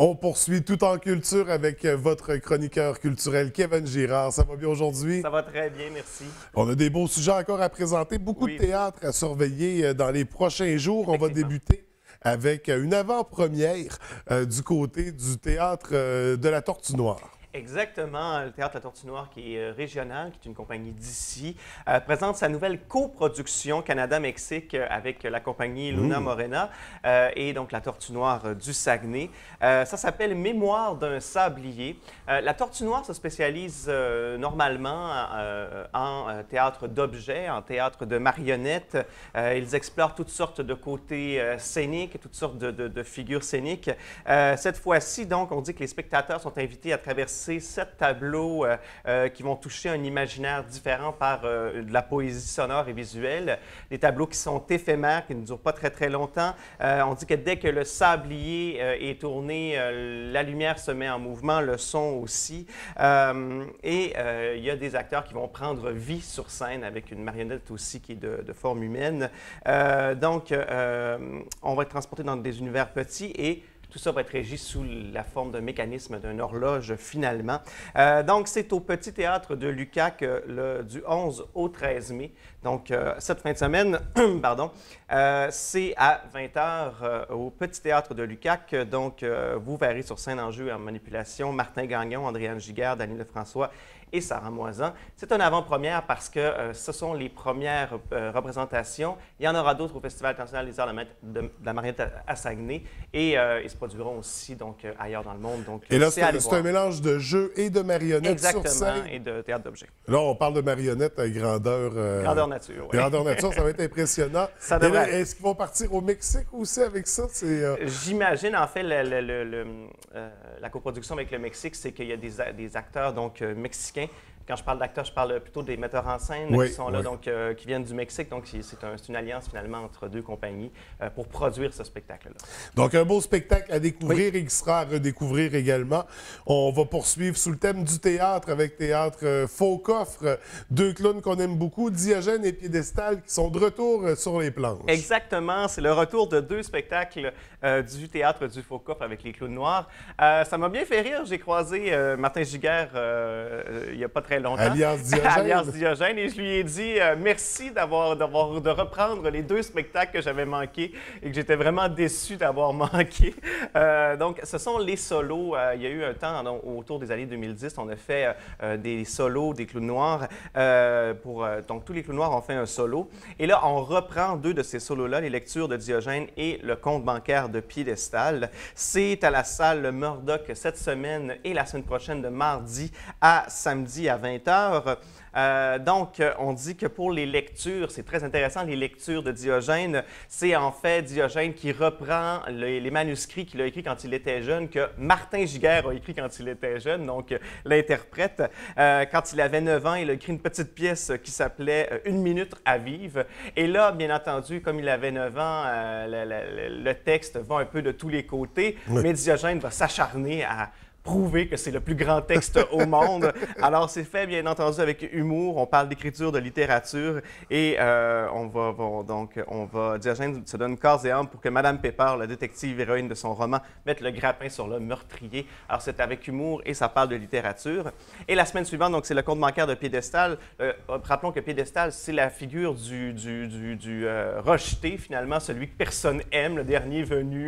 On poursuit tout en culture avec votre chroniqueur culturel Kevin Girard. Ça va bien aujourd'hui? Ça va très bien, merci. On a des beaux sujets encore à présenter, beaucoup de théâtre à surveiller dans les prochains jours. On va débuter avec une avant-première du côté du théâtre de la Tortue Noire. Exactement. Le Théâtre La Tortue Noire, qui est régional, qui est une compagnie d'ici, présente sa nouvelle coproduction Canada-Mexique avec la compagnie Luna Morena et donc La Tortue Noire du Saguenay. Ça s'appelle Mémoire d'un sablier. La Tortue Noire se spécialise normalement en théâtre d'objets, en théâtre de marionnettes. Ils explorent toutes sortes de côtés scéniques, toutes sortes de figures scéniques. Cette fois-ci, donc, on dit que les spectateurs sont invités à traverser 7 tableaux qui vont toucher un imaginaire différent par de la poésie sonore et visuelle. Des tableaux qui sont éphémères, qui ne durent pas très, très longtemps. On dit que dès que le sablier est tourné, la lumière se met en mouvement, le son aussi. Il y a des acteurs qui vont prendre vie sur scène avec une marionnette aussi qui est de forme humaine. On va être transporté dans des univers petits et tout ça va être régi sous la forme d'un mécanisme d'une horloge, finalement. Donc, c'est au Petit Théâtre de l'UQAC du 11 au 13 mai. Donc, cette fin de semaine, pardon, c'est à 20h au Petit Théâtre de l'UQAC. Donc, vous verrez sur scène en jeu en manipulation Martin Gagnon, Andréane Giguère, Daniel Lefrançois et Sarah Moisan. C'est une avant-première parce que ce sont les premières représentations. Il y en aura d'autres au Festival international des arts de la marionnette à Saguenay et ils se produiront aussi donc, ailleurs dans le monde. Donc, et là, c'est un mélange de jeux et de marionnettes sur scène. Exactement, et de théâtre d'objets. Là, on parle de marionnettes à grandeur... grandeur nature, oui. Grandeur nature, ça va être impressionnant. Ça devrait. Est-ce qu'ils vont partir au Mexique aussi avec ça? J'imagine, en fait, la coproduction avec le Mexique, c'est qu'il y a des acteurs donc, mexicains. Quand je parle d'acteurs, je parle plutôt des metteurs en scène qui sont là, donc, qui viennent du Mexique. Donc, c'est une alliance, finalement, entre deux compagnies pour produire ce spectacle-là. Donc, un beau spectacle à découvrir et qui sera à redécouvrir également. On va poursuivre sous le thème du théâtre avec Théâtre Faux Coffre. Deux clowns qu'on aime beaucoup, Diogène et Piédestal, qui sont de retour sur les planches. Exactement. C'est le retour de deux spectacles du Théâtre du Faux Coffre avec les clowns noirs. Ça m'a bien fait rire. J'ai croisé Martin Giguère il n'y a pas très longtemps. Alias Diogène. Alias Diogène. Et je lui ai dit merci de reprendre les deux spectacles que j'avais manqués et que j'étais vraiment déçu d'avoir manqué. Donc, ce sont les solos. Il y a eu un temps, autour des années 2010, on a fait des solos des clowns noirs. Donc, tous les clowns noirs ont fait un solo. Et là, on reprend deux de ces solos-là, les lectures de Diogène et le conte bancaire de Piédestal. C'est à la salle Le Murdoch cette semaine et la semaine prochaine de mardi à samedi à 20h. Donc, on dit que pour les lectures, c'est très intéressant, les lectures de Diogène, c'est en fait Diogène qui reprend les manuscrits qu'il a écrits quand il était jeune, que Martin Giguère a écrit quand il était jeune, donc l'interprète. Quand il avait 9 ans, il a écrit une petite pièce qui s'appelait « Une minute à vivre ». Et là, bien entendu, comme il avait 9 ans, le texte va un peu de tous les côtés, mais Diogène va s'acharner à prouver que c'est le plus grand texte au monde. Alors, c'est fait, bien entendu, avec humour. On parle d'écriture, de littérature et Diogène se donne corps et âme pour que Madame Pépard, la détective héroïne de son roman, mette le grappin sur le meurtrier. Alors, c'est avec humour et ça parle de littérature. Et la semaine suivante, donc, c'est le conte bancaire de Piédestal. Rappelons que Piédestal, c'est la figure du rejeté, finalement, celui que personne aime, le dernier venu,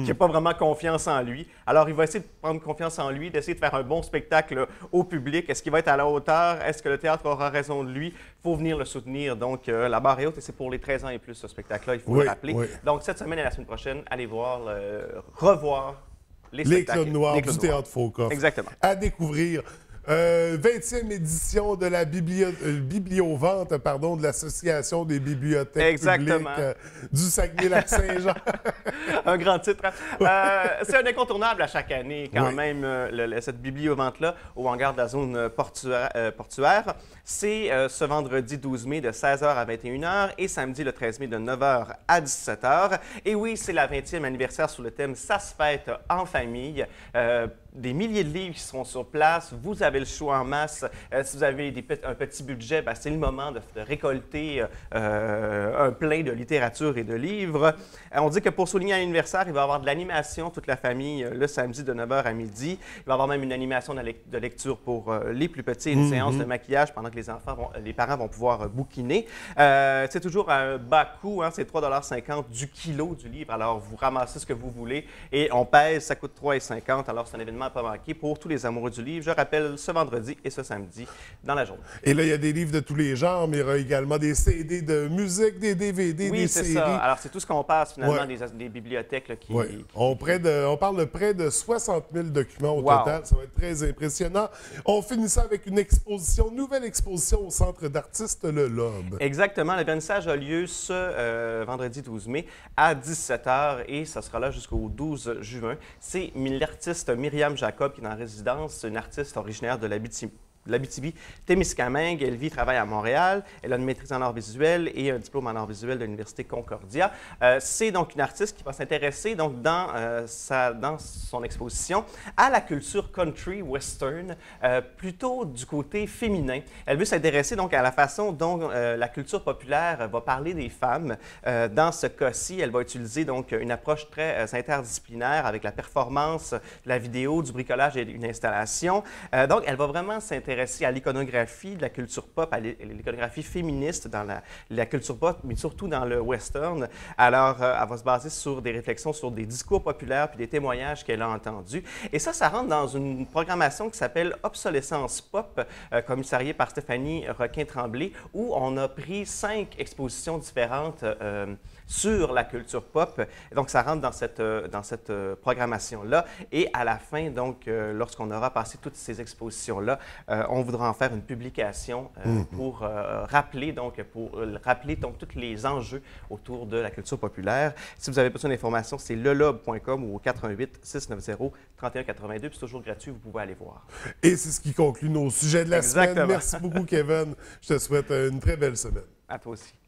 qui n'a pas vraiment confiance en lui. Alors, il va essayer de prendre confiance en lui, d'essayer de faire un bon spectacle au public. Est-ce qu'il va être à la hauteur? Est-ce que le théâtre aura raison de lui? Il faut venir le soutenir. Donc, la barre est haute et c'est pour les 13 ans et plus, ce spectacle-là, il faut le rappeler. Donc, cette semaine et la semaine prochaine, allez revoir les spectacles. Les clowns noirs du Théâtre Faux Coffre. Exactement. À découvrir. 20e édition de la bibliovente de l'Association des bibliothèques publiques du Saguenay-Lac-Saint-Jean. Un grand titre. C'est un incontournable à chaque année, quand même, cette bibliovente-là, au hangar de la zone portuaire. C'est ce vendredi 12 mai de 16h à 21h et samedi le 13 mai de 9h à 17h. Et oui, c'est la 20e anniversaire sous le thème « Ça se fête en famille ». Des milliers de livres qui seront sur place. Vous avez le choix en masse. Si vous avez un petit budget, c'est le moment de récolter un plein de littérature et de livres. On dit que pour souligner l'anniversaire, il va y avoir de l'animation, toute la famille, le samedi de 9 h à midi. Il va y avoir même une animation de lecture pour les plus petits, une séance de maquillage pendant que les parents vont pouvoir bouquiner. C'est toujours à un bas coût, hein, c'est 3,50 $ du kilo du livre. Alors, vous ramassez ce que vous voulez et on pèse, ça coûte 3,50 $. Alors, c'est un événement à pas manquer pour tous les amoureux du livre. Je rappelle, ce vendredi et ce samedi dans la journée. Et là, il y a des livres de tous les genres, mais il y aura également des CD de musique, des DVD, des séries. Oui, c'est ça. Alors, c'est tout ce qu'on passe finalement des bibliothèques là, qui... On parle de près de 60 000 documents au total. Ça va être très impressionnant. On finit ça avec une exposition, nouvelle exposition au Centre d'artistes Le Lobe. Exactement. Le vernissage a lieu ce vendredi 12 mai à 17 h et ça sera là jusqu'au 12 juin. C'est l'artiste Myriam Jacob qui est en résidence, une artiste originaire de l'Abitibi-Témiscamingue. Elle vit et travaille à Montréal. Elle a une maîtrise en arts visuels et un diplôme en arts visuels de l'Université Concordia. C'est donc une artiste qui va s'intéresser donc dans son exposition à la culture country western, plutôt du côté féminin. Elle veut s'intéresser donc à la façon dont la culture populaire va parler des femmes. Dans ce cas-ci, elle va utiliser donc une approche très interdisciplinaire avec la performance, la vidéo, du bricolage et une installation. Donc, elle va vraiment s'intéresser à l'iconographie de la culture pop, à l'iconographie féministe dans la culture pop, mais surtout dans le western. Alors, elle va se baser sur des réflexions sur des discours populaires puis des témoignages qu'elle a entendus. Et ça rentre dans une programmation qui s'appelle Obsolescence Pop, commissariée par Stéphanie Requin-Tremblay, où on a pris 5 expositions différentes sur la culture pop. Et donc, ça rentre dans cette programmation-là. Et à la fin, donc, lorsqu'on aura passé toutes ces expositions-là, on voudra en faire une publication pour rappeler donc tous les enjeux autour de la culture populaire. Si vous avez besoin d'informations, c'est lelobe.com ou au 418-690-3182. C'est toujours gratuit, vous pouvez aller voir. Et c'est ce qui conclut nos sujets de la semaine. Merci beaucoup, Kevin. Je te souhaite une très belle semaine. À toi aussi.